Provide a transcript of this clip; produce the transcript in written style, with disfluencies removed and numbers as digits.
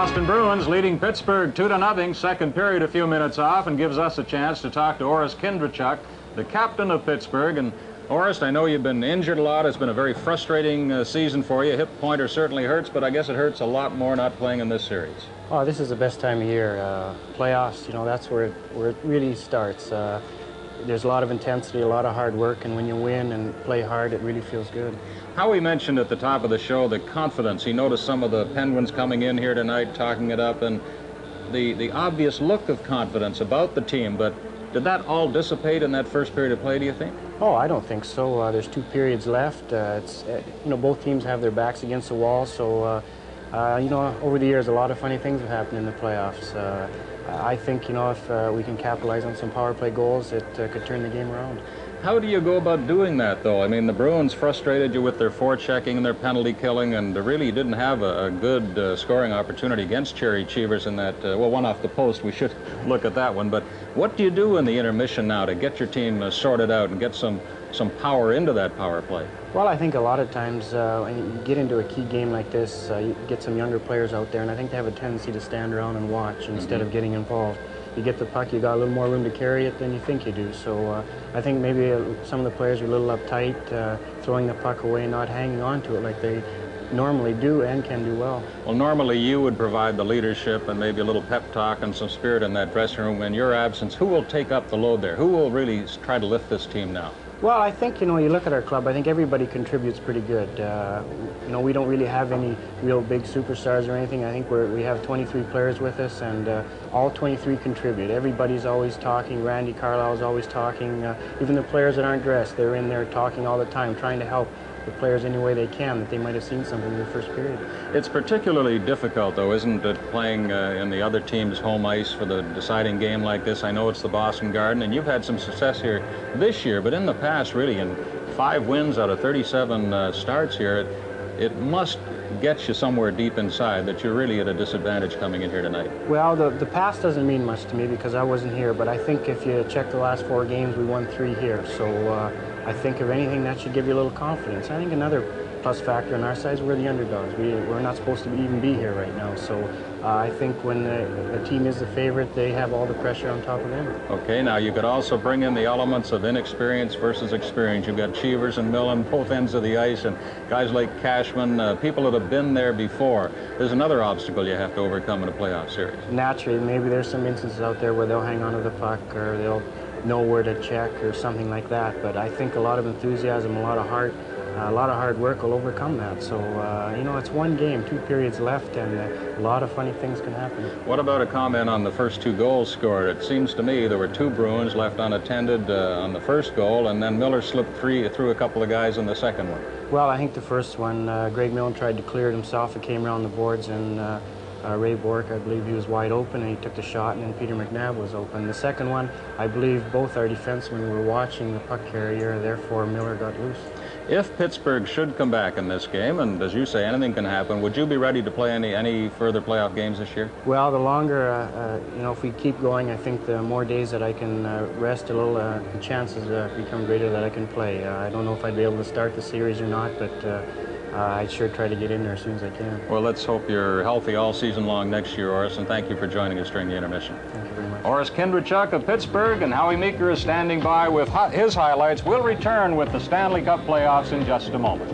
Boston Bruins leading Pittsburgh 2-0, second period a few minutes off, and gives us a chance to talk to Orest Kindrachuk, the captain of Pittsburgh. And Orest, I know you've been injured a lot. It's been a very frustrating season for you. Hip pointer certainly hurts, but I guess it hurts a lot more not playing in this series. Oh, this is the best time of year. Playoffs, you know, that's where it really starts. There's a lot of intensity, a lot of hard work, and when you win and play hard, it really feels good. Howie mentioned at the top of the show the confidence. He noticed some of the Penguins coming in here tonight, talking it up, and the obvious look of confidence about the team. But did that all dissipate in that first period of play, do you think? Oh, I don't think so. There's 2 periods left. You know, both teams have their backs against the wall, so you know, over the years, a lot of funny things have happened in the playoffs. I think, you know, if we can capitalize on some power play goals, it could turn the game around. How do you go about doing that, though? I mean, the Bruins frustrated you with their forechecking and their penalty killing, and really didn't have a good scoring opportunity against Cherry Cheevers in that, well, one off the post. We should look at that one. But what do you do in the intermission now to get your team sorted out and get some power into that power play? Well, I think a lot of times when you get into a key game like this, you get some younger players out there, and I think they have a tendency to stand around and watch instead of getting involved. You get the puck, you got a little more room to carry it than you think you do. So I think maybe some of the players are a little uptight, throwing the puck away, not hanging on to it like they normally do and can do well. Well, normally you would provide the leadership and maybe a little pep talk and some spirit in that dressing room. In your absence, who will take up the load there? Who will really try to lift this team now? Well, I think, you know, you look at our club, I think everybody contributes pretty good. You know, we don't really have any real big superstars or anything. I think we have 23 players with us, and all 23 contribute. Everybody's always talking. Randy Carlisle's always talking. Even the players that aren't dressed, they're in there talking all the time, trying to help the players any way they can, that they might have seen something in the first period. It's particularly difficult, though, isn't it, playing in the other team's home ice for the deciding game like this? I know it's the Boston Garden, and you've had some success here this year, but in the past, really, in 5 wins out of 37 starts here, it must get you somewhere deep inside that you're really at a disadvantage coming in here tonight. Well, the past doesn't mean much to me because I wasn't here, but I think if you check the last 4 games, we won 3 here. So I think if anything, that should give you a little confidence. I think another plus factor on our side is we're the underdogs. We're not supposed to even be here right now. So I think when the team is the favorite, they have all the pressure on top of them. Okay, now you could also bring in the elements of inexperience versus experience. You've got Cheevers and Millen, both ends of the ice, and guys like Cashman, people that have been there before. There's another obstacle you have to overcome in a playoff series. Naturally, maybe there's some instances out there where they'll hang on to the puck or they'll know where to check or something like that. But I think a lot of enthusiasm, a lot of heart, a lot of hard work will overcome that. So, you know, it's 1 game, 2 periods left, and a lot of funny things can happen. What about a comment on the first 2 goals scored? It seems to me there were 2 Bruins left unattended on the first goal, and then Miller slipped through a couple of guys in the second one. Well, I think the first one, Greg Millen tried to clear it himself. It came around the boards, and Ray Bork, I believe he was wide open, and he took the shot, and then Peter McNabb was open. The second one, I believe both our defensemen were watching the puck carrier, therefore Miller got loose. If Pittsburgh should come back in this game, and as you say, anything can happen, would you be ready to play any further playoff games this year? Well, the longer, you know, if we keep going, I think the more days that I can rest a little, the chances become greater that I can play. I don't know if I'd be able to start the series or not, but I'd sure try to get in there as soon as I can. Well, let's hope you're healthy all season long next year, Orest, and thank you for joining us during the intermission. Thank you very much. Orest Kindrachuk of Pittsburgh, and Howie Meeker is standing by with his highlights. We'll return with the Stanley Cup playoffs in just a moment.